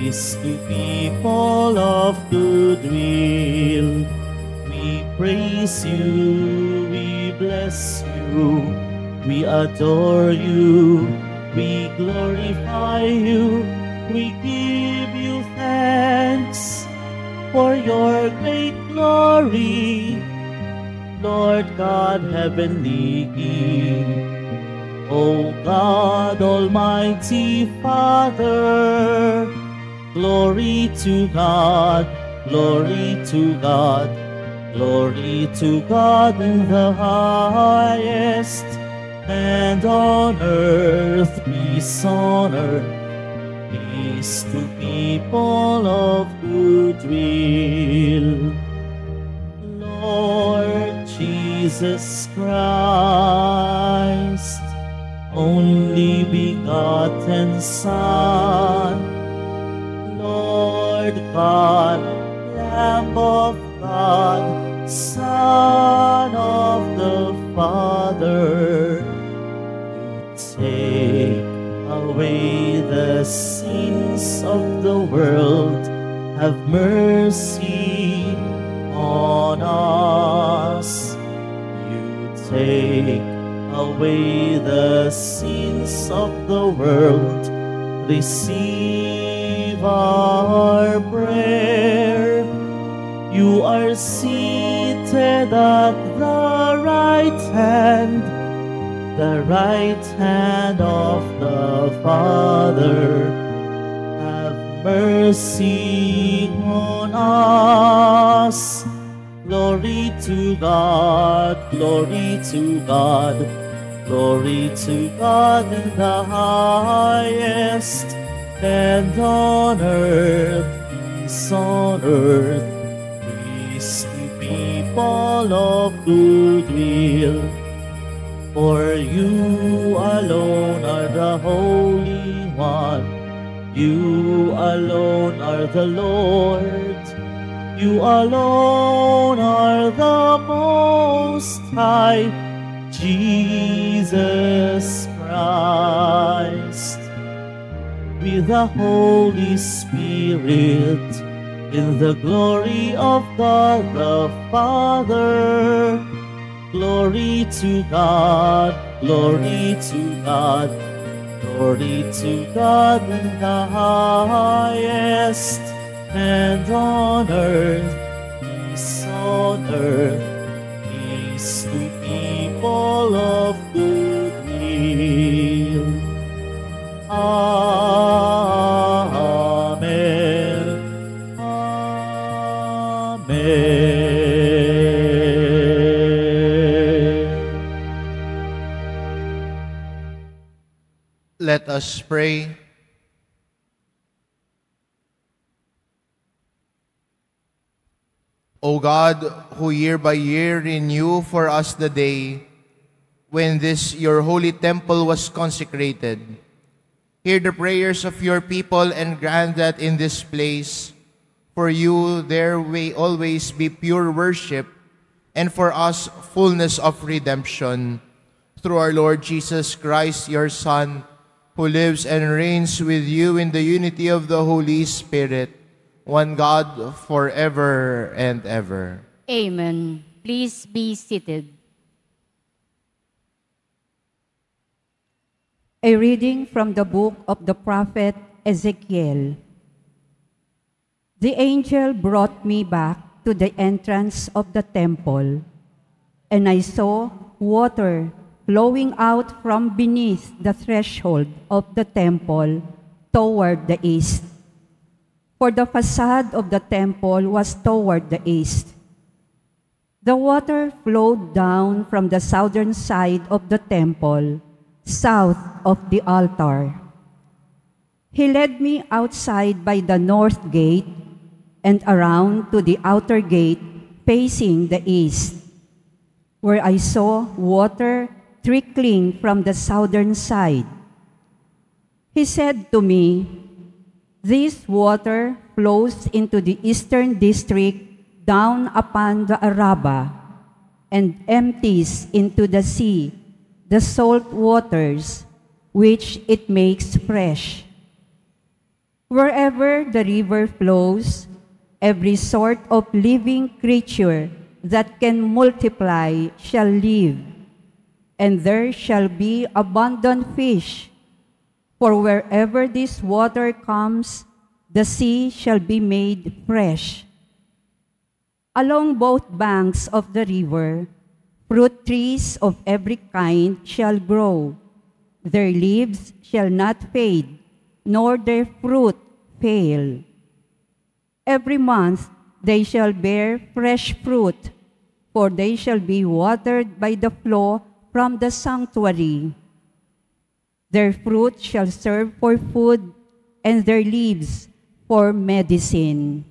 peace to people of good will. We praise you, we bless you, we adore you, we glorify you, we give you thanks for your great glory, Lord God, heavenly King. O God, Almighty Father, glory to God, glory to God, glory to God in the highest, and on earth peace on earth, peace to people of good will. Lord Jesus Christ, only begotten Son, Lord God, Lamb of God, Son of the Father, you take away the sins of the world, have mercy on us. You take away the sins of the world, receive our prayer. You are seated at the right hand of the Father. Have mercy on us. Glory to God, glory to God, glory to God in the highest, and on earth, peace on earth, peace to people of good will. For you alone are the Holy One, you alone are the Lord, you alone are the Most High, Jesus Christ. With the Holy Spirit, in the glory of God the Father, glory to God, glory to God, glory to God in the highest, and on earth, peace on earth, peace to people of good will. Amen. Amen. Let us pray. O God, who year by year renew for us the day when this your holy temple was consecrated, hear the prayers of your people and grant that in this place, for you there may always be pure worship, and for us fullness of redemption. Through our Lord Jesus Christ, your Son, who lives and reigns with you in the unity of the Holy Spirit, one God, forever and ever. Amen. Please be seated. A reading from the book of the prophet Ezekiel. The angel brought me back to the entrance of the temple, and I saw water flowing out from beneath the threshold of the temple toward the east. For the facade of the temple was toward the east. The water flowed down from the southern side of the temple, south of the altar. He led me outside by the north gate and around to the outer gate facing the east, where I saw water trickling from the southern side. He said to me, "This water flows into the eastern district down upon the Arabah and empties into the sea the salt waters, which it makes fresh." Wherever the river flows, every sort of living creature that can multiply shall live, and there shall be abundant fish. For wherever this water comes, the sea shall be made fresh. Along both banks of the river, fruit trees of every kind shall grow. Their leaves shall not fade, nor their fruit fail. Every month they shall bear fresh fruit, for they shall be watered by the flow from the sanctuary. Their fruit shall serve for food, and their leaves for medicine.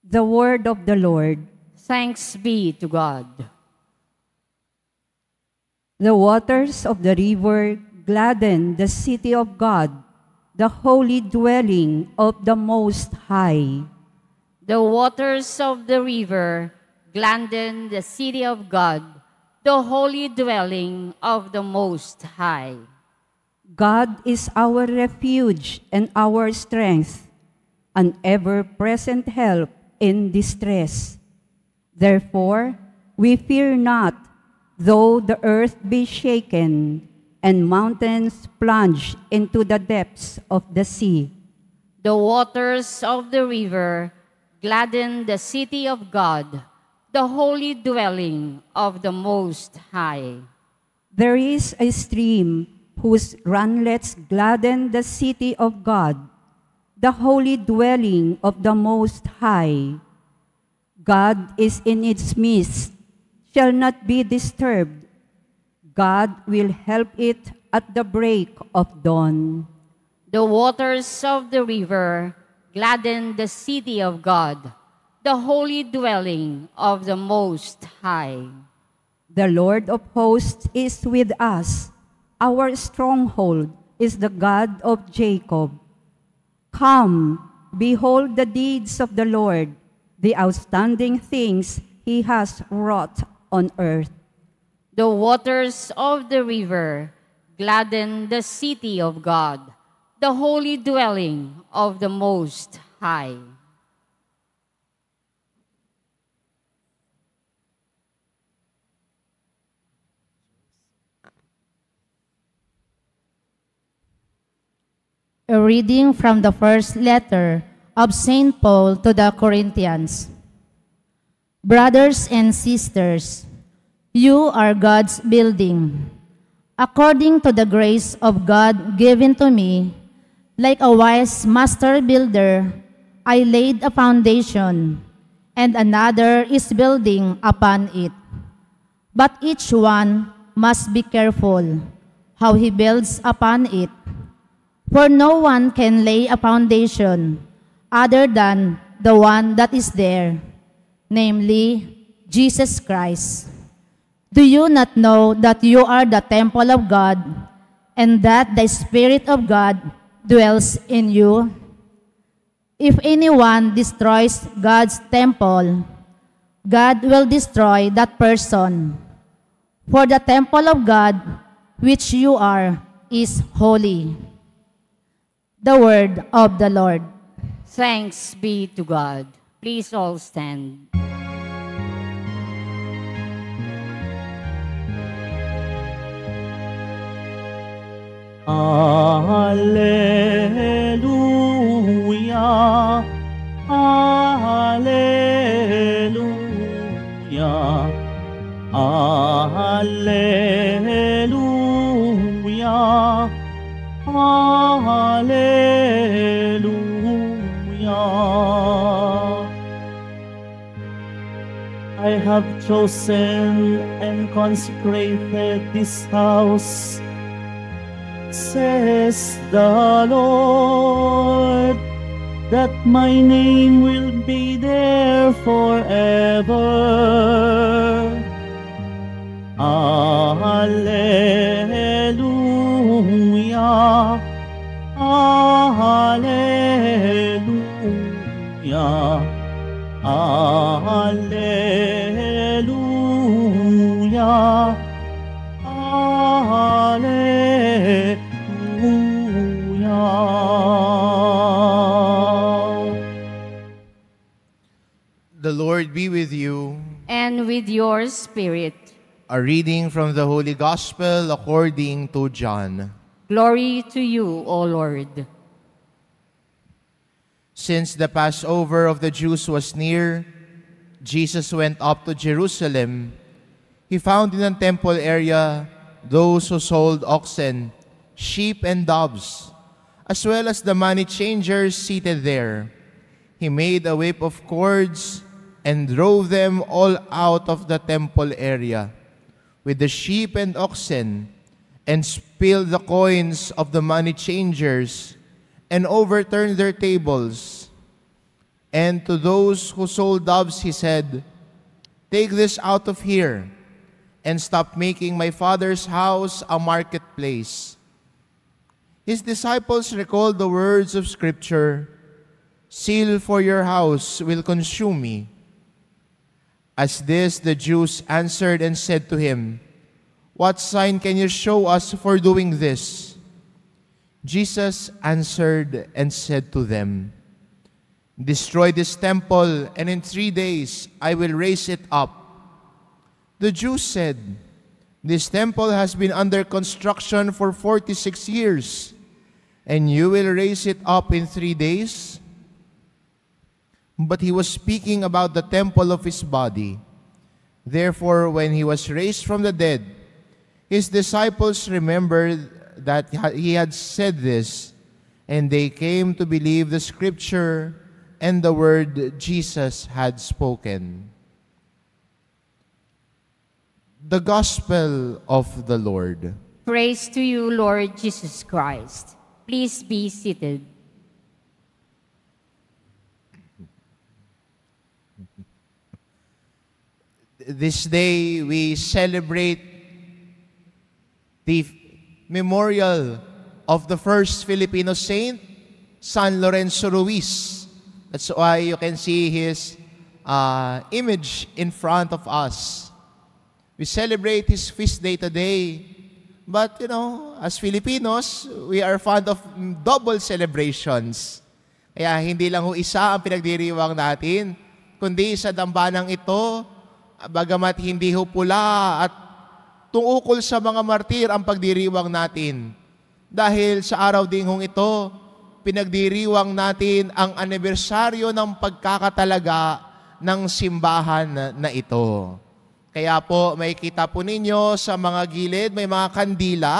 The word of the Lord. Thanks be to God. The waters of the river gladden the city of God, the holy dwelling of the Most High. The waters of the river gladden the city of God, the holy dwelling of the Most High. God is our refuge and our strength, an ever-present help in distress. Therefore, we fear not, though the earth be shaken, and mountains plunge into the depths of the sea. The waters of the river gladden the city of God, the holy dwelling of the Most High. There is a stream whose runlets gladden the city of God, the holy dwelling of the Most High. God is in its midst, shall not be disturbed. God will help it at the break of dawn. The waters of the river gladden the city of God, the holy dwelling of the Most High. The Lord of hosts is with us. Our stronghold is the God of Jacob. Come, behold the deeds of the Lord, the outstanding things he has wrought on earth. The waters of the river gladden the city of God, the holy dwelling of the Most High. A reading from the first letter of St. Paul to the Corinthians. Brothers and sisters, you are God's building. According to the grace of God given to me, like a wise master builder, I laid a foundation, and another is building upon it. But each one must be careful how he builds upon it. For no one can lay a foundation other than the one that is there, namely Jesus Christ. Do you not know that you are the temple of God, and that the Spirit of God dwells in you? If anyone destroys God's temple, God will destroy that person. For the temple of God, which you are, is holy. The word of the Lord. Thanks be to God. Please all stand. Alleluia, alleluia, alleluia, Hallelujah. I have chosen and consecrated this house, says the Lord, that my name will be there forever. Hallelujah. Hallelujah, Hallelujah, Hallelujah. The Lord be with you. And with your spirit. A reading from the Holy Gospel according to John. Glory to you, O Lord. Since the Passover of the Jews was near, Jesus went up to Jerusalem. He found in the temple area those who sold oxen, sheep, and doves, as well as the money changers seated there. He made a whip of cords and drove them all out of the temple area with the sheep and oxen, and spilled the coins of the money changers, and overturned their tables. And to those who sold doves he said, "Take this out of here, and stop making my Father's house a marketplace." His disciples recalled the words of Scripture, "Zeal for your house will consume me." As this, the Jews answered and said to him, "What sign can you show us for doing this?" Jesus answered and said to them, "Destroy this temple, and in 3 days I will raise it up." The Jews said, "This temple has been under construction for 46 years, and you will raise it up in 3 days?" But he was speaking about the temple of his body. Therefore, when he was raised from the dead, his disciples remembered that he had said this, and they came to believe the Scripture and the word Jesus had spoken. The Gospel of the Lord. Praise to you, Lord Jesus Christ. Please be seated. This day we celebrate the memorial of the first Filipino saint, San Lorenzo Ruiz. That's why you can see his image in front of us. We celebrate his feast day today. But, as Filipinos, we are fond of double celebrations. Kaya hindi lang ho isa ang pinagdiriwang natin, kundi sa dambanang ito, bagamat hindi ho pula at tungkol sa mga martir ang pagdiriwang natin. Dahil sa araw ding hong ito, pinagdiriwang natin ang anibersaryo ng pagkakatalaga ng simbahan na ito. Kaya po, makikita po ninyo sa mga gilid, may mga kandila.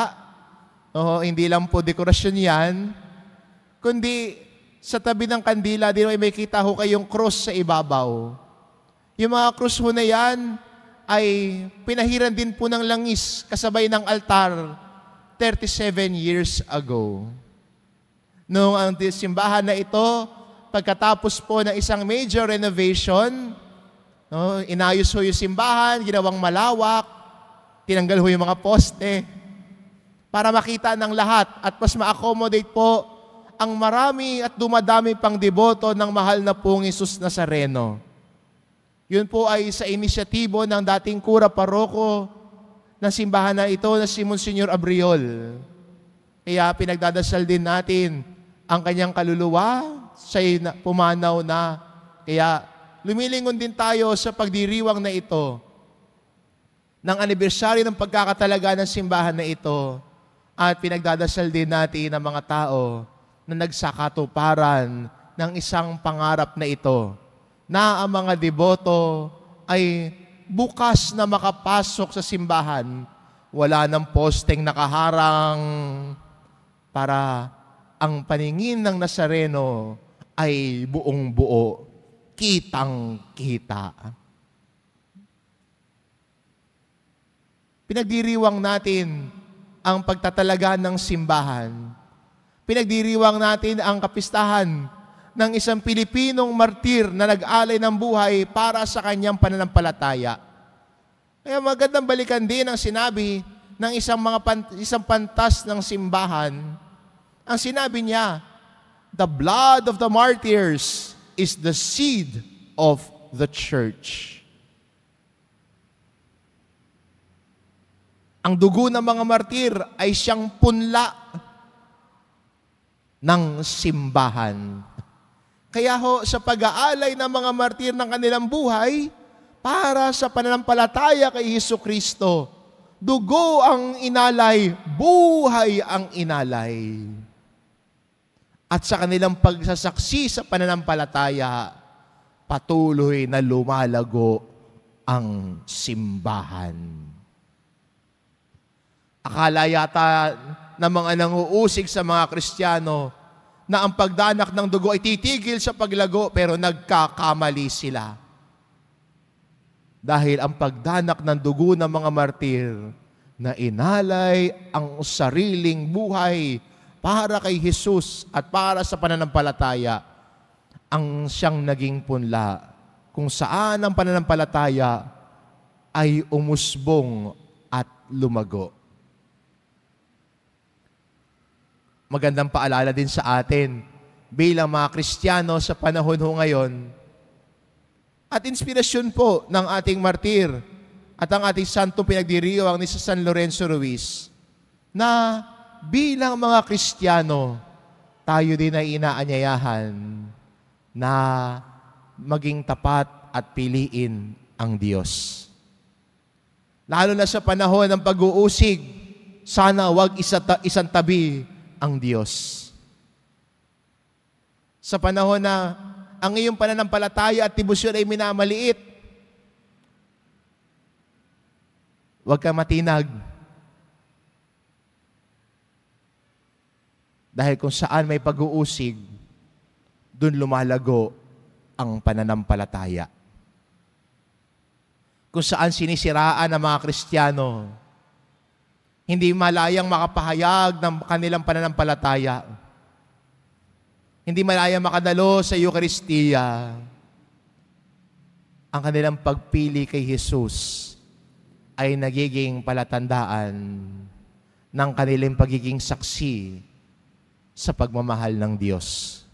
Hindi lang po dekorasyon yan, kundi sa tabi ng kandila, din may makikita ho kayong cross sa ibabaw. Yung mga krus ho na yan ay pinahiran din po ng langis kasabay ng altar 37 years ago. Noong ang simbahan na ito, pagkatapos po ng isang major renovation, inayos ho yung simbahan, ginawang malawak, tinanggal ho yung mga poste para makita ng lahat at mas ma-accommodate po ang marami at dumadami pang deboto ng mahal na pong Jesus Nazareno. Yun po ay sa inisyatibo ng dating kura paroko ng simbahan na ito na si Monsignor Abriol. Kaya pinagdadasal din natin ang kanyang kaluluwa, siya'y pumanaw na. Kaya lumilingon din tayo sa pagdiriwang na ito ng anibersaryo ng pagkakatalaga ng simbahan na ito at pinagdadasal din natin ang mga tao na nagsakatuparan ng isang pangarap na ito, na ang mga deboto ay bukas na makapasok sa simbahan, wala ng posteng nakaharang para ang paningin ng Nazareno ay buong buo, kitang-kita. Pinagdiriwang natin ang pagtatalaga ng simbahan. Pinagdiriwang natin ang kapistahan ng isang Pilipinong martir na nag-alay ng buhay para sa kanyang pananampalataya. Kaya magandang balikan din ang sinabi ng isang pantas ng simbahan. Ang sinabi niya, "The blood of the martyrs is the seed of the church." Ang dugo ng mga martir ay siyang punla ng simbahan. Kaya ho, sa pag-aalay ng mga martir ng kanilang buhay, para sa pananampalataya kay Jesucristo, dugo ang inalay, buhay ang inalay. At sa kanilang pagsasaksi sa pananampalataya, patuloy na lumalago ang simbahan. Akala yata ng mga nanguusig sa mga Kristiyano na ang pagdanak ng dugo ay titigil sa paglago, pero nagkakamali sila. Dahil ang pagdanak ng dugo ng mga martir na inalay ang sariling buhay para kay Jesus at para sa pananampalataya, ang siyang naging punla kung saan ang pananampalataya ay umusbong at lumago. Magandang paalala din sa atin bilang mga Kristiyano sa panahon ho ngayon, at inspirasyon po ng ating martir at ang ating santong pinagdiriwang ni San Lorenzo Ruiz, na bilang mga Kristiyano, tayo din ay inaanyayahan na maging tapat at piliin ang Diyos. Lalo na sa panahon ng pag-uusig, sana wag isang tabi ang Diyos. Sa panahon na ang iyong pananampalataya at tibusyon ay minamaliit, huwag kang matinag. Dahil kung saan may pag-uusig, dun lumalago ang pananampalataya. Kung saan sinisiraan ng mga Kristiyano, hindi malayang makapahayag ng kanilang pananampalataya. Hindi malayang makadalo sa Eucharistia. Ang kanilang pagpili kay Jesus ay nagiging palatandaan ng kanilang pagiging saksi sa pagmamahal ng Diyos.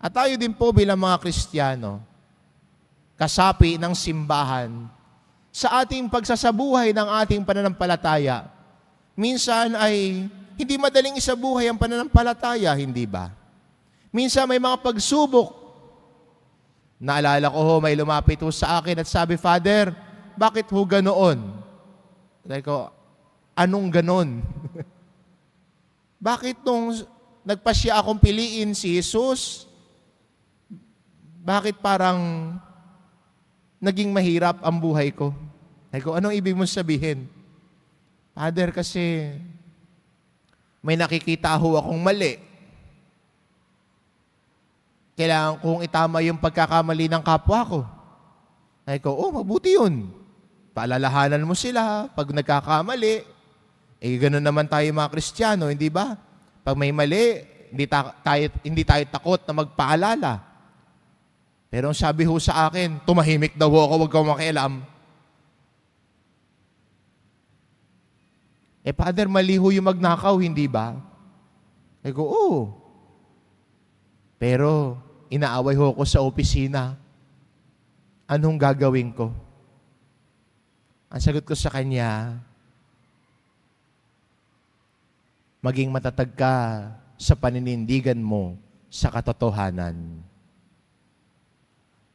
At tayo din po bilang mga Kristiyano, kasapi ng simbahan, sa ating pagsasabuhay ng ating pananampalataya, minsan ay hindi madaling isabuhay ang pananampalataya, hindi ba? Minsan may mga pagsubok. Naalala ko ho, may lumapit ho sa akin at sabi, Father, bakit ho ganoon? Sabi ko, anong ganon? Bakit nung nagpasya akong piliin si Jesus, bakit parang naging mahirap ang buhay ko? Sabi ko, anong ibig mong sabihin? Father, kasi may nakikita ho akong mali. Kailangan kong itama yung pagkakamali ng kapwa ko. Sabi ko, mabuti yun. Paalalahanan mo sila pag nagkakamali. Ganoon naman tayo mga Kristiyano, hindi ba? Pag may mali, hindi tayo takot na magpaalala. Pero ang sabi ho sa akin, tumahimik daw ako, huwag kang makialam. Father, mali ho yung magnakaw, hindi ba? Sabi ko, oo. Pero, inaaway ho ako sa opisina. Anong gagawin ko? Ang sagot ko sa kanya, maging matatag ka sa paninindigan mo sa katotohanan.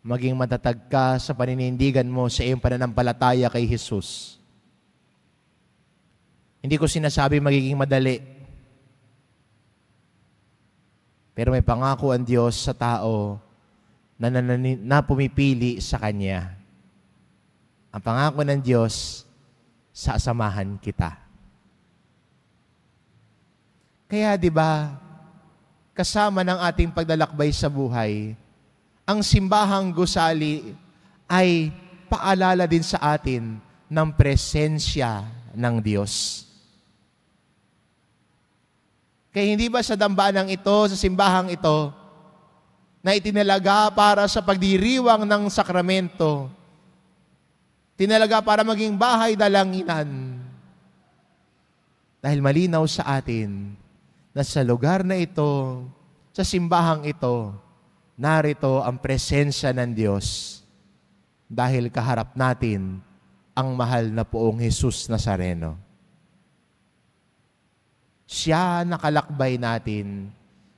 Maging matatag ka sa paninindigan mo sa iyong pananampalataya kay Jesus. Hindi ko sinasabi magiging madali. Pero may pangako ang Diyos sa tao na pumipili sa Kanya. Ang pangako ng Diyos, sasamahan kita. Kaya, di ba, kasama ng ating paglalakbay sa buhay, ang simbahang gusali ay paalala din sa atin ng presensya ng Diyos. Kaya hindi ba sa dambanang ito, sa simbahang ito, na itinalaga para sa pagdiriwang ng sakramento, tinalaga para maging bahay dalanginan, dahil malinaw sa atin na sa lugar na ito, sa simbahang ito, narito ang presensya ng Diyos dahil kaharap natin ang mahal na Poong Jesus Nazareno. Siya nakalakbay natin,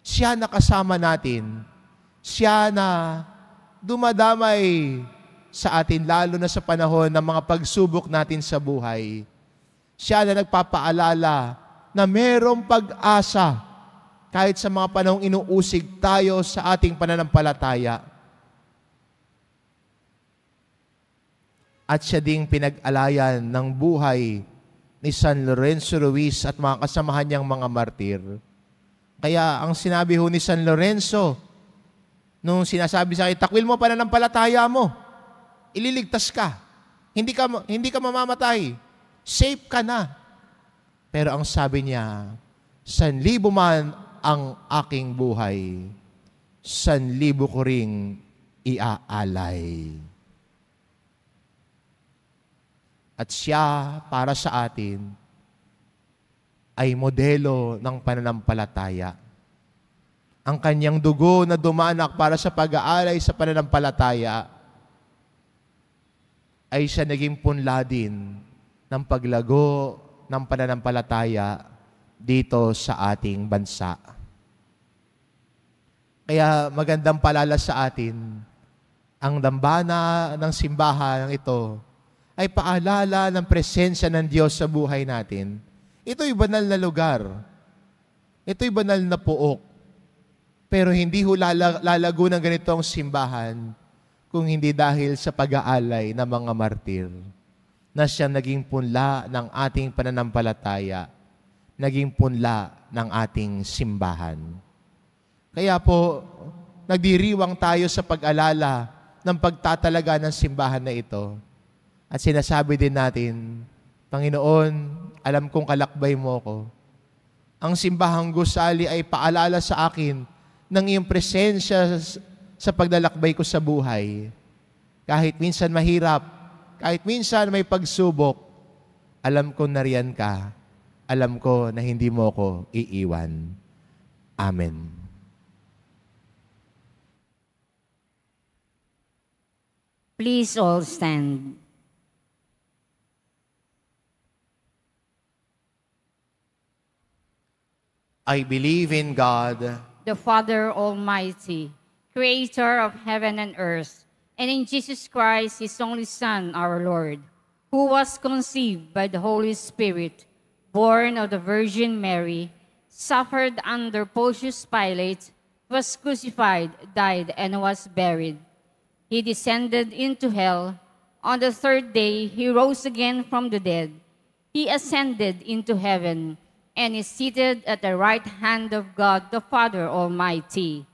siya nakasama natin Siya na dumadamay sa atin, lalo na sa panahon ng mga pagsubok natin sa buhay. Siya na nagpapaalala na merong pag-asa kahit sa mga panahong inuusig tayo sa ating pananampalataya. At siya ding pinag-alayan ng buhay ni San Lorenzo Ruiz at mga kasamahan niyang mga martir. Kaya ang sinabi ho ni San Lorenzo, nung sinasabi sa akin, takwil mo pananampalataya mo, ililigtas ka. Hindi ka mamamatay. Safe ka na. Pero ang sabi niya, 1,000 man ang aking buhay, 1,000 ko ring iaalay. At siya, para sa atin, ay modelo ng pananampalataya. Ang kanyang dugo na dumanak para sa pag-aalay sa pananampalataya ay siya naging punla din ng paglago ng pananampalataya dito sa ating bansa. Kaya magandang palala sa atin, ang dambana ng simbahan ito ay paalala ng presensya ng Diyos sa buhay natin. Ito'y banal na lugar. Ito'y banal na puok. Pero hindi ho lalago ng ganito ang simbahan kung hindi dahil sa pag-aalay ng mga martir na siyang naging punla ng ating pananampalataya, naging punla ng ating simbahan. Kaya po, nagdiriwang tayo sa pag-alala ng pagtatalaga ng simbahan na ito. At sinasabi din natin, Panginoon, alam kong kalakbay mo ko. Ang simbahang gusali ay paalala sa akin ng iyong presensya sa paglalakbay ko sa buhay. Kahit minsan mahirap, kahit minsan may pagsubok, alam ko nariyan ka. Alam ko na hindi mo ko iiwan. Amen. Please all stand. I believe in God, the Father Almighty, creator of heaven and earth, and in Jesus Christ, his only Son, our Lord, who was conceived by the Holy Spirit, born of the Virgin Mary, suffered under Pontius Pilate, was crucified, died, and was buried. He descended into hell. On the third day, he rose again from the dead. He ascended into heaven and is seated at the right hand of God the Father Almighty.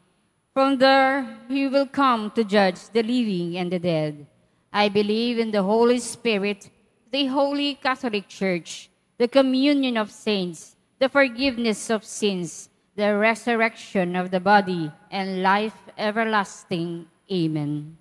From there, he will come to judge the living and the dead. I believe in the Holy Spirit, the Holy Catholic Church, the communion of saints, the forgiveness of sins, the resurrection of the body, and life everlasting. Amen.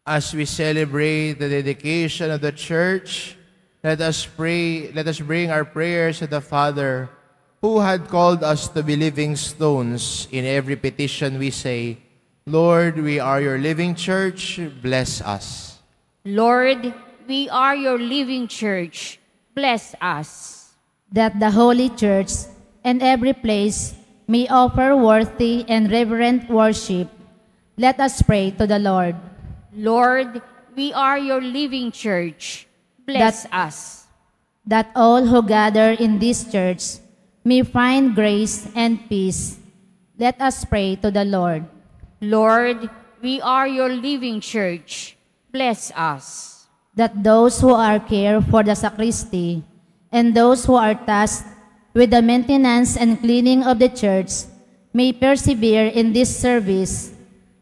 as we celebrate the dedication of the church, let us pray, let us bring our prayers to the Father, who had called us to be living stones. In every petition we say, Lord, we are your living church, bless us. Lord, we are your living church, bless us. That the Holy Church and every place may offer worthy and reverent worship. Let us pray to the Lord. Lord, we are your living church, bless us. That all who gather in this church may find grace and peace. Let us pray to the Lord. Lord, we are your living church, bless us. That those who are care for the sacristy and those who are tasked with the maintenance and cleaning of the church may persevere in this service.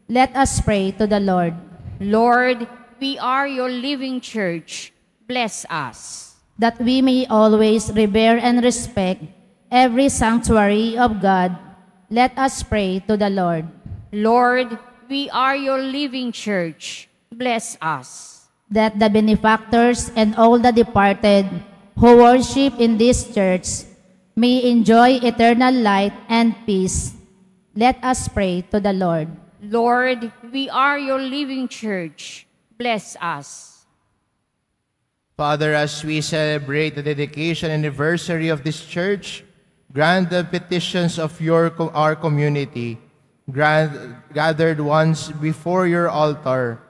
Let us pray to the Lord. Lord, we are your living church, bless us. That we may always revere and respect every sanctuary of God, let us pray to the Lord. Lord, we are your living church, bless us. That the benefactors and all the departed who worship in this church may enjoy eternal light and peace. Let us pray to the Lord. Lord, we are your living church, bless us. Father, as we celebrate the dedication anniversary of this church, grant the petitions of our community gathered once before your altar,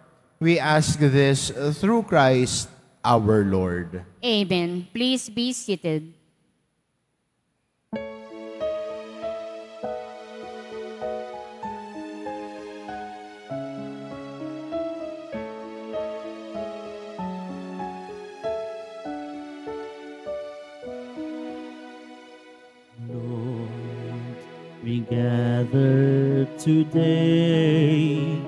we ask this through Christ our Lord. Amen. Please be seated. Lord, we gather today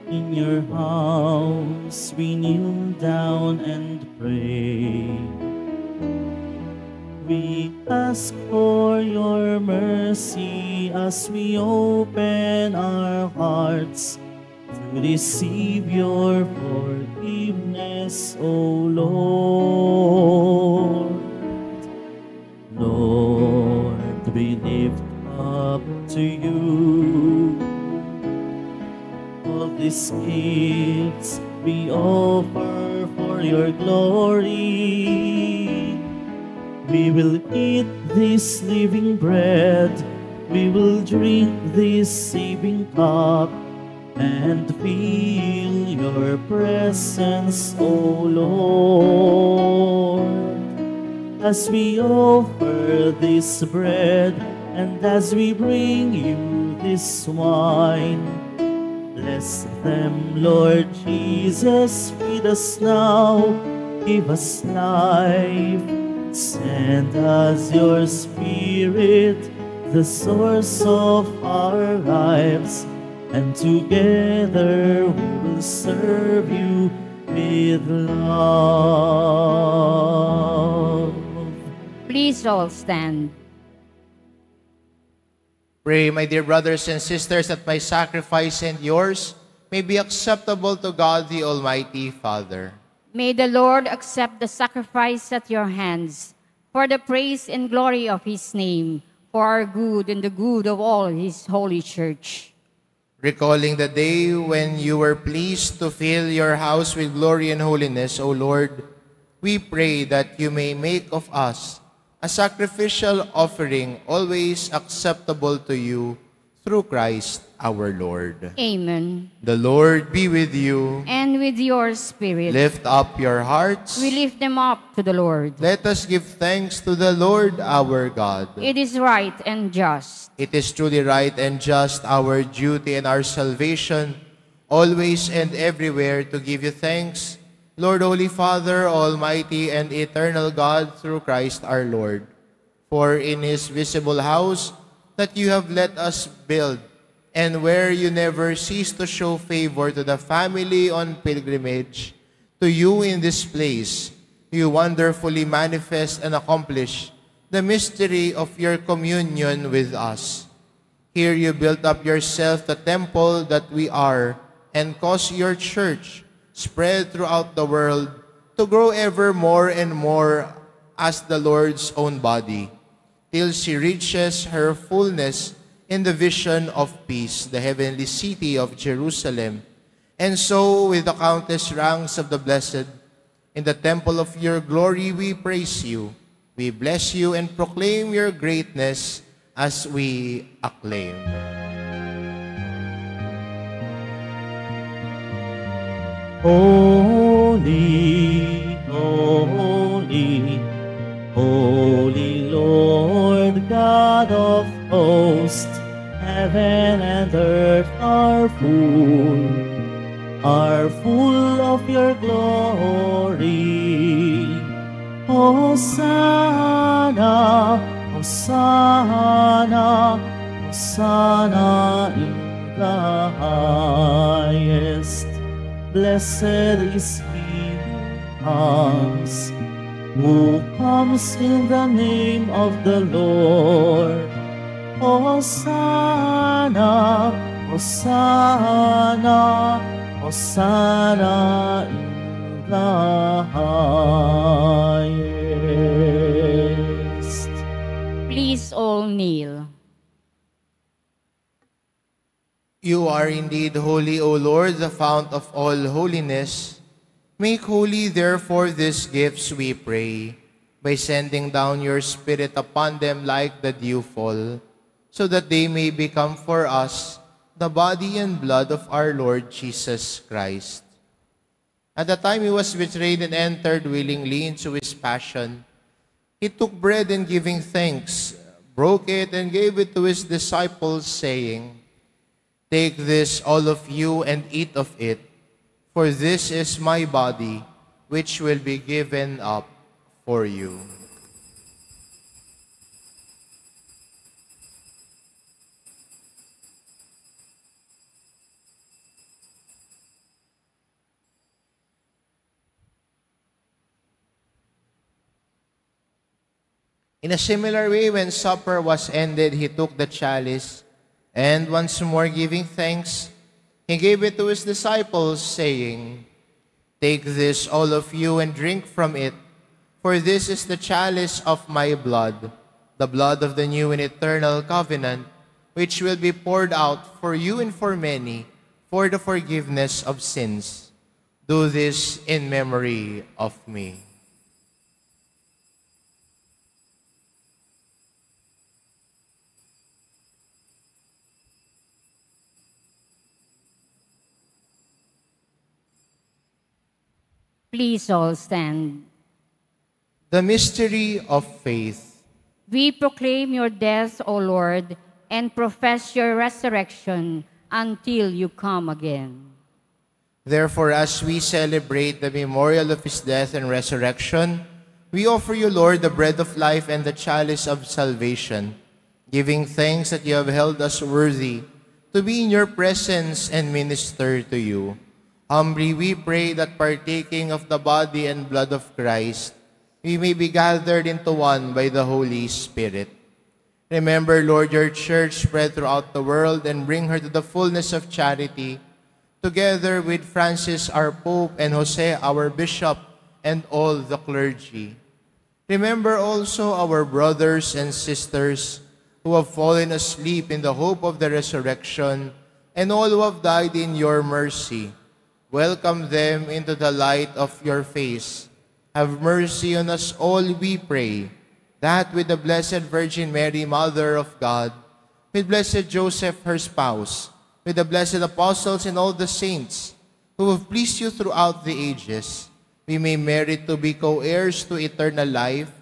in your house. We kneel down and pray. We ask for your mercy as we open our hearts to receive your forgiveness, O Lord. Lord, we lift up to you all these gifts we offer for your glory. We will eat this living bread, we will drink this saving cup, and feel your presence, O Lord. As we offer this bread and as we bring you this wine, bless them, Lord Jesus, feed us now, give us life, send us your Spirit, the source of our lives, and together we will serve you with love. Please all stand. Pray, my dear brothers and sisters, that my sacrifice and yours may be acceptable to God the Almighty Father. May the Lord accept the sacrifice at your hands for the praise and glory of his name, for our good and the good of all his holy church. Recalling the day when you were pleased to fill your house with glory and holiness, O Lord, we pray that you may make of us a sacrificial offering always acceptable to you through Christ our Lord. Amen. The Lord be with you. And with your spirit. Lift up your hearts. We lift them up to the Lord. Let us give thanks to the Lord our God. It is right and just. It is truly right and just, our duty and our salvation, always and everywhere to give you thanks, Lord, Holy Father, Almighty and eternal God, through Christ our Lord. For in his visible house that you have let us build, and where you never cease to show favor to the family on pilgrimage, to you in this place, you wonderfully manifest and accomplish the mystery of your communion with us. Here you built up yourself the temple that we are, and cause your church, spread throughout the world, to grow ever more and more as the Lord's own body, till she reaches her fullness in the vision of peace, the heavenly city of Jerusalem. And so, with the countless ranks of the blessed, in the temple of your glory we praise you, we bless you and proclaim your greatness as we acclaim. Holy, holy, holy Lord God of hosts, heaven and earth are full of your glory. Hosanna, Hosanna, Hosanna in the highest. Blessed is he who comes in the name of the Lord. Hosanna, Hosanna, Hosanna in the highest. Please all kneel. You are indeed holy, O Lord, the fount of all holiness. Make holy, therefore, these gifts, we pray, by sending down your Spirit upon them like the dewfall, so that they may become for us the body and blood of our Lord Jesus Christ. At the time he was betrayed and entered willingly into his passion, he took bread and giving thanks, broke it and gave it to his disciples, saying, "Take this, all of you, and eat of it, for this is my body, which will be given up for you." In a similar way, when supper was ended, he took the chalice, and once more giving thanks, he gave it to his disciples, saying, "Take this, all of you, and drink from it, for this is the chalice of my blood, the blood of the new and eternal covenant, which will be poured out for you and for many for the forgiveness of sins. Do this in memory of me." Please all stand. The mystery of faith. We proclaim your death, O Lord, and profess your resurrection until you come again. Therefore, as we celebrate the memorial of his death and resurrection, we offer you, Lord, the bread of life and the chalice of salvation, giving thanks that you have held us worthy to be in your presence and minister to you. Humbly we pray that partaking of the body and blood of Christ, we may be gathered into one by the Holy Spirit. Remember, Lord, your church spread throughout the world and bring her to the fullness of charity, together with Francis, our Pope, and Jose, our Bishop, and all the clergy. Remember also our brothers and sisters who have fallen asleep in the hope of the resurrection, and all who have died in your mercy. Welcome them into the light of your face. Have mercy on us all, we pray, that with the Blessed Virgin Mary, Mother of God, with Blessed Joseph, her spouse, with the blessed apostles and all the saints who have pleased you throughout the ages, we may merit to be co-heirs to eternal life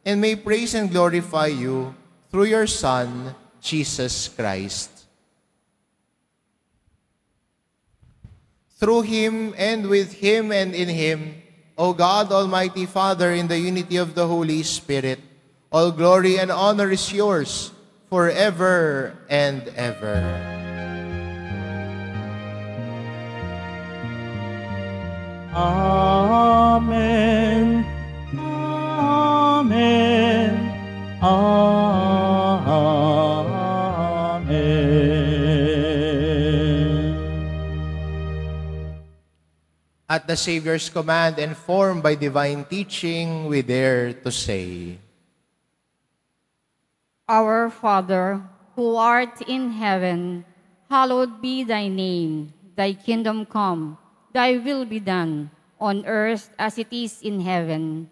and may praise and glorify you through your Son, Jesus Christ. Through him, and with him, and in him, O God, Almighty Father, in the unity of the Holy Spirit, all glory and honor is yours forever and ever. Amen. Amen. Amen. At the Savior's command, informed by divine teaching, we dare to say, Our Father, who art in heaven, hallowed be thy name. Thy kingdom come, thy will be done, on earth as it is in heaven.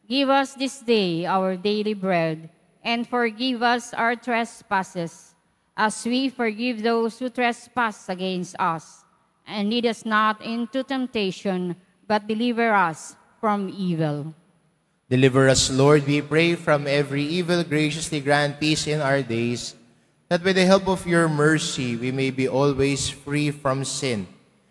Give us this day our daily bread, and forgive us our trespasses, as we forgive those who trespass against us. And lead us not into temptation, but deliver us from evil. Deliver us, Lord, we pray, from every evil. Graciously grant peace in our days, that by the help of your mercy we may be always free from sin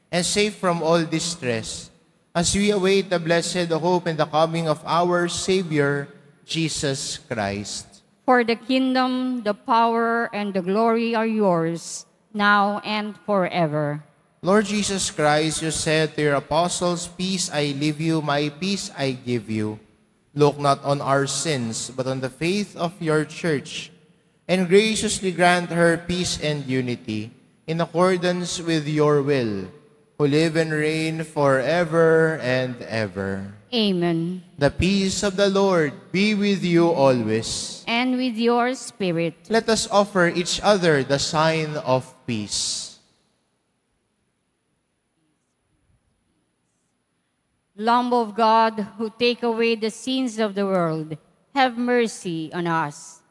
and safe from all distress, as we await the blessed hope and the coming of our Savior, Jesus Christ. For the kingdom, the power, and the glory are yours, now and forever. Lord Jesus Christ, you said to your apostles, "Peace I leave you, my peace I give you." Look not on our sins, but on the faith of your church, and graciously grant her peace and unity, in accordance with your will, who live and reign forever and ever. Amen. The peace of the Lord be with you always. And with your spirit. Let us offer each other the sign of peace. Lamb of God, who take away the sins of the world, have mercy on us.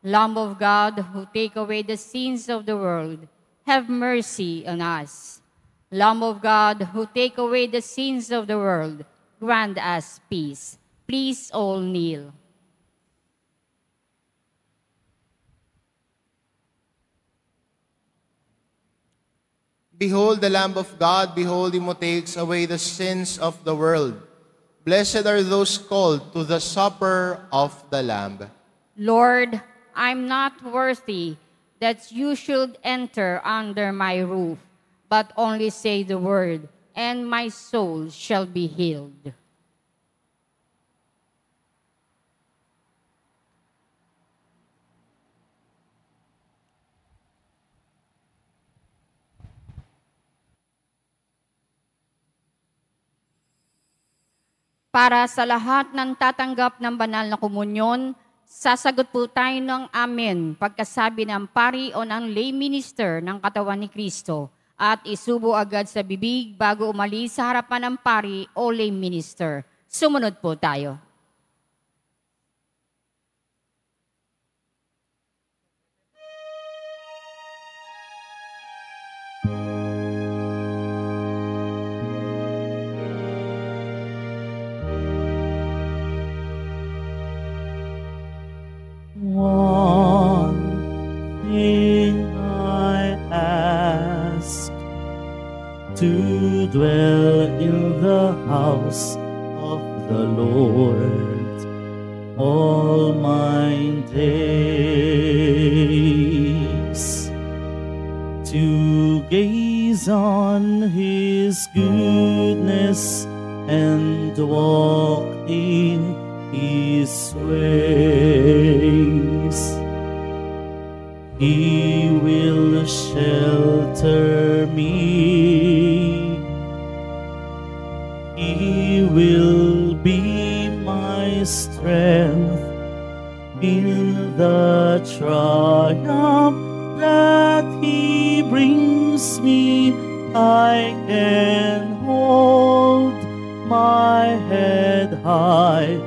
Lamb of God, who take away the sins of the world, have mercy on us. Lamb of God, who take away the sins of the world, grant us peace. Please all kneel. Behold the Lamb of God, behold him who takes away the sins of the world. Blessed are those called to the supper of the Lamb. Lord, I'm not worthy that you should enter under my roof, but only say the word, and my soul shall be healed. Para sa lahat ng tatanggap ng banal na komunyon, sasagot po tayo ng amen pagkasabi ng pari o ng lay minister ng katawan ni Kristo at isubo agad sa bibig bago umalis sa harapan ng pari o lay minister. Sumunod po tayo. One thing I ask, to dwell in the house of the Lord all my days, to gaze on his goodness and walk in his ways. He will shelter me. He will be my strength in the triumph that he brings me. I can hold my head high.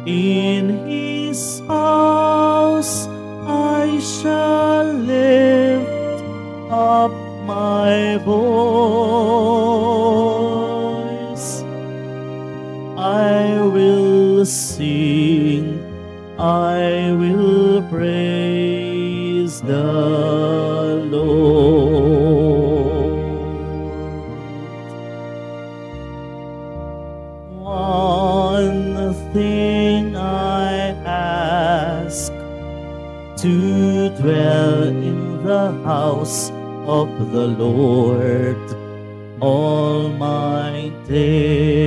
In his house I shall lift up my voice. I will sing, I will praise the Lord. One thing I ask, to dwell in the house of the Lord all my days,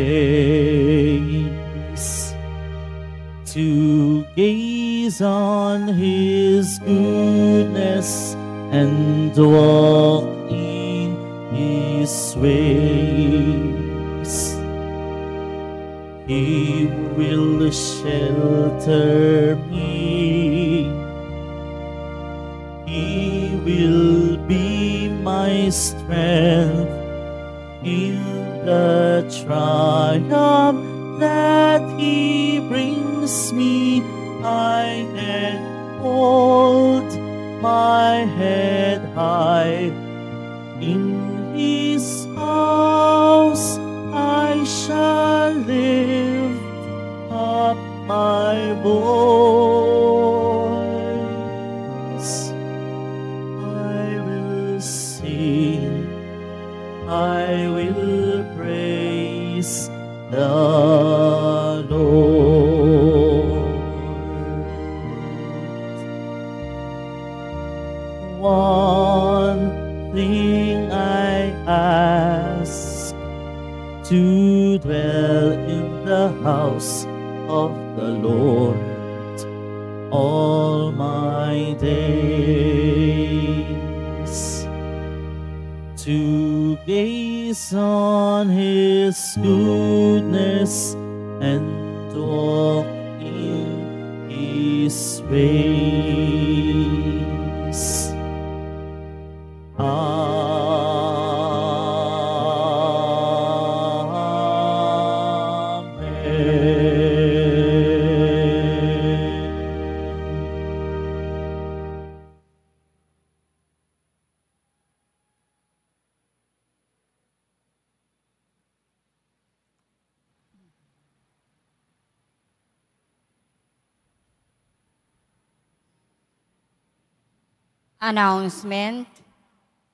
to gaze on his goodness and walk in his ways. He will shelter me. He will be my strength in the triumph that he brings me. I can hold my head high. In his house I shall lift up my voice. I will sing, I will praise the Lord. One thing I ask, to dwell in the house of the Lord all my days, to gaze on his goodness and walk in his ways. Amen. Announcement.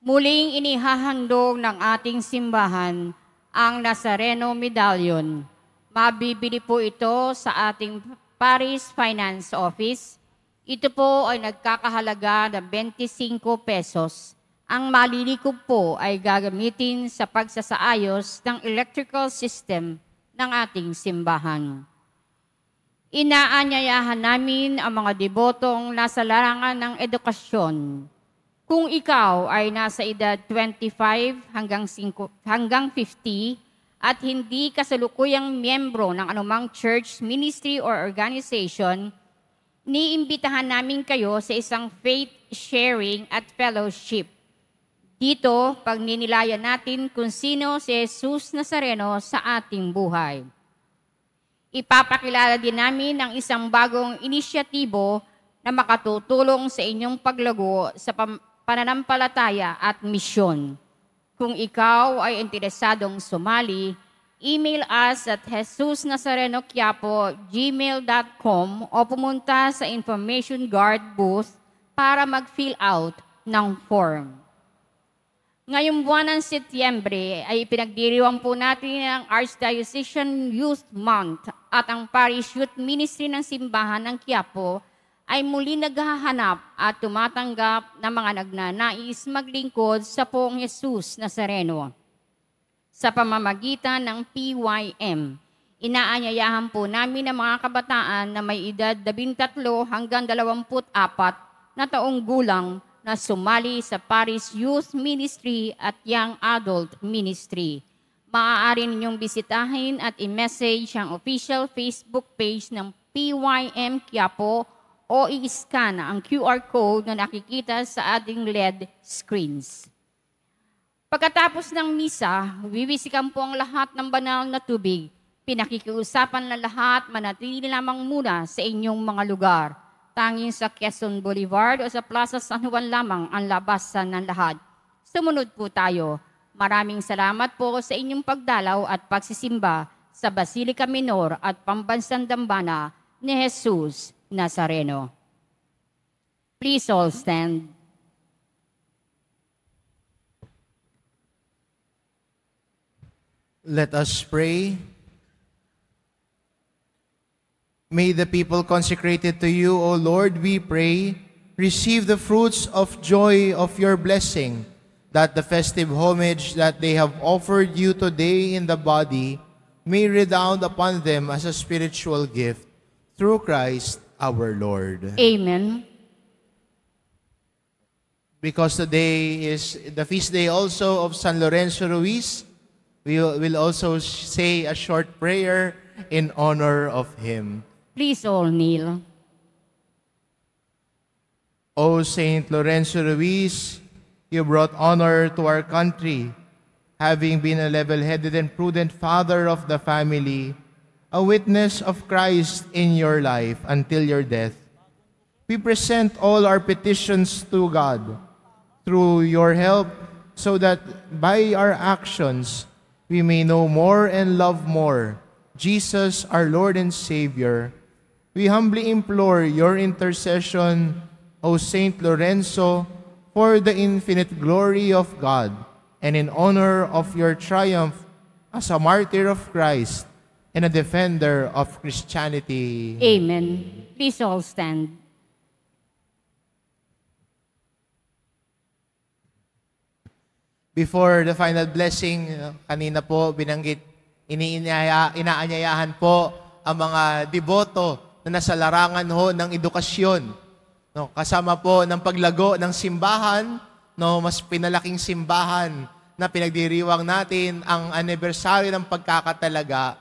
Muling inihahandog ng ating simbahan ang Nazareno Medallion. Mabibili po ito sa ating Paris Finance Office. Ito po ay nagkakahalaga ng 25 pesos. Ang malilikop po ay gagamitin sa pagsasaayos ng electrical system ng ating simbahan. Inaanyayahan namin ang mga debotong nasa larangan ng edukasyon. Kung ikaw ay nasa edad 25 hanggang 50 at hindi kasalukuyang miyembro ng anumang church, ministry, or organization, niimbitahan namin kayo sa isang faith sharing at fellowship. Dito, pagninilayan natin kung sino si Jesus Nazareno sa ating buhay. Ipapakilala din namin ang isang bagong inisyatibo na makatutulong sa inyong paglago sa pananampalataya at misyon. Kung ikaw ay interesadong sumali, email us at jesusnazarenoquiapo@gmail.com o pumunta sa Information Guard booth para mag-fill out ng form. Ngayong buwan ng Setyembre ay pinagdiriwang po natin ang Archdiocesan Youth Month at ang Parish Youth Ministry ng Simbahan ng Quiapo ay muli naghahanap at tumatanggap ng mga nagnanais maglingkod sa Poong Jesus Nazareno. Sa pamamagitan ng PYM, inaanyayahan po namin ang mga kabataan na may edad 13 hanggang 24 na taong gulang na sumali sa Paris Youth Ministry at Young Adult Ministry. Maaari ninyong bisitahin at i-message ang official Facebook page ng PYM Quiapo o i-scan ang QR code na nakikita sa ating LED screens. Pagkatapos ng misa, wiwisikan po ang lahat ng banal na tubig. Pinakikiusapan na lahat manatili lamang muna sa inyong mga lugar. Tanging sa Quezon Boulevard o sa Plaza San Juan lamang ang labasan ng lahat. Sumunod po tayo. Maraming salamat po sa inyong pagdalaw at pagsisimba sa Basilica Minor at Pambansang Dambana ni Jesus Nazareno. Please all stand. Let us pray. May the people consecrated to you, O Lord, we pray, receive the fruits of joy of your blessing, that the festive homage that they have offered you today in the body may redound upon them as a spiritual gift through Christ our Lord. Amen. Because today is the feast day also of San Lorenzo Ruiz, we will also say a short prayer in honor of him. Please all kneel. O Saint Lorenzo Ruiz, you brought honor to our country, having been a level-headed and prudent father of the family, a witness of Christ in your life until your death. We present all our petitions to God through your help, so that by our actions we may know more and love more Jesus, our Lord and Savior. We humbly implore your intercession, O Saint Lorenzo, for the infinite glory of God and in honor of your triumph as a martyr of Christ and a defender of Christianity. Amen. Please all stand. Before the final blessing, kanina po binanggit, inaanyayahan po ang mga deboto na nasa larangan ho ng edukasyon. No, kasama po ng paglago ng simbahan, no, mas pinalaking simbahan na pinagdiriwang natin ang anibersaryo ng pagkakatalaga,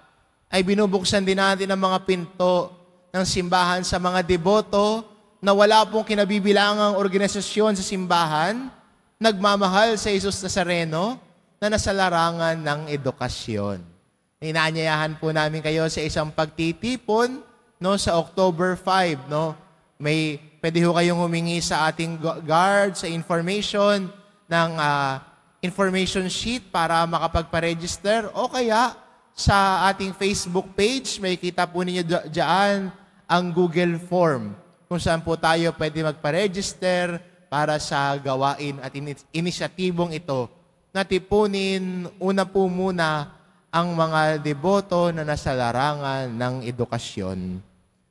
ay binubuksan din natin ang mga pinto ng simbahan sa mga deboto na wala pong kinabibilangang organisasyon sa simbahan, nagmamahal sa Jesus Nazareno na nasa larangan ng edukasyon. Inaanyayahan po namin kayo sa isang pagtitipon, no, sa October 5, no. Pwede ho kayong humingi sa ating guard sa information ng information sheet para makapagpa-register, o kaya sa ating Facebook page, may kita po ninyo dyan ang Google Form kung saan po tayo pwede magpa-register para sa gawain at inisyatibong ito na tipunin una po muna ang mga deboto na nasa larangan ng edukasyon.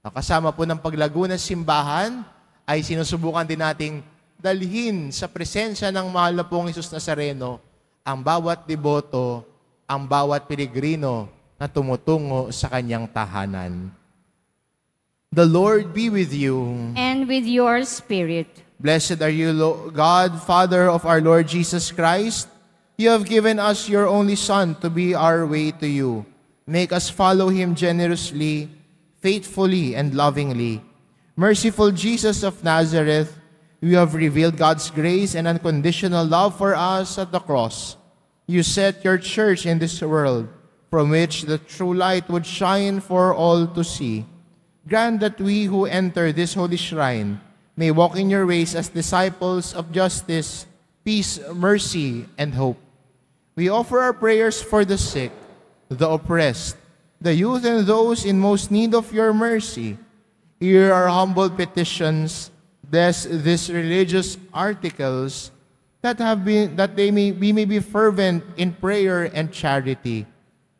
Kasama po ng paglago ng simbahan ay sinusubukan din nating dalhin sa presensya ng mahal na pong Jesus Nazareno ang bawat deboto, ang bawat piligrino na tumutungo sa kanyang tahanan. The Lord be with you. And with your spirit. Blessed are you, God, Father of our Lord Jesus Christ. You have given us your only Son to be our way to you. Make us follow him generously, faithfully, and lovingly. Merciful Jesus of Nazareth, you have revealed God's grace and unconditional love for us at the cross. You set your church in this world, from which the true light would shine for all to see. Grant that we who enter this holy shrine may walk in your ways as disciples of justice, peace, mercy, and hope. We offer our prayers for the sick, the oppressed, the youth, and those in most need of your mercy. Hear our humble petitions, bless these religious articles, that we may be fervent in prayer and charity.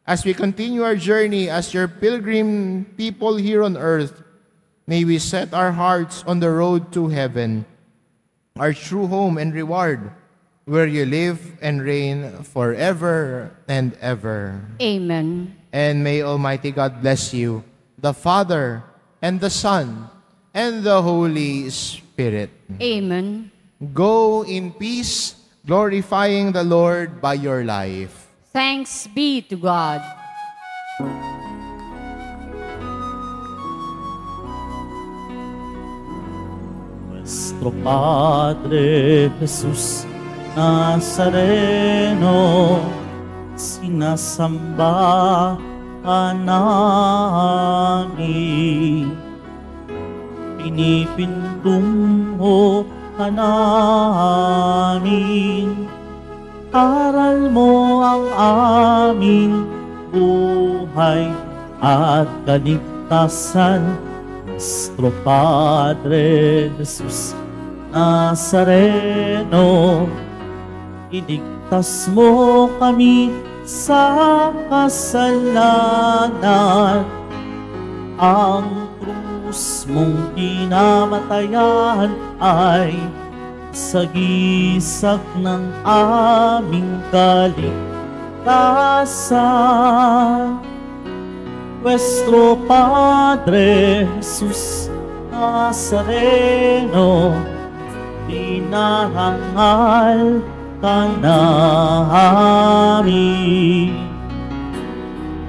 As we continue our journey as your pilgrim people here on earth, may we set our hearts on the road to heaven, our true home and reward, where you live and reign forever and ever. Amen. And may Almighty God bless you, the Father, and the Son, and the Holy Spirit. Amen. Go in peace, glorifying the Lord by your life. Thanks be to God. Nuestro Padre Jesús Nazareno, sinasamba ka namin. Pinipintungo ka namin. Aral mo ang aming buhay at kaligtasan. Nuestro Padre Jesus Nazareno, iligtas mo kami sa kasalanan. Ang krus mong pinamatayan ay sagisag ng aming kaligtasan. Nuestro Padre Jesus Nazareno, dinarangal ka namin.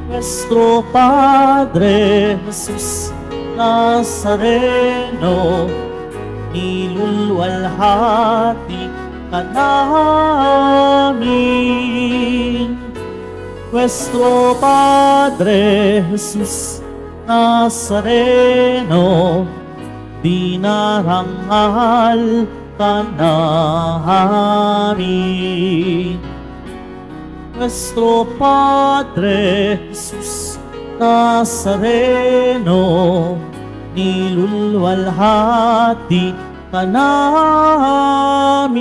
Nuestro Padre Jesus Nazareno, nilulwalhati ka namin. Nuestro Padre Jesus Nazareno, dinarangal ka namin. Nuestro Padre Jesus Nazareno, nilulwalhati ka namin.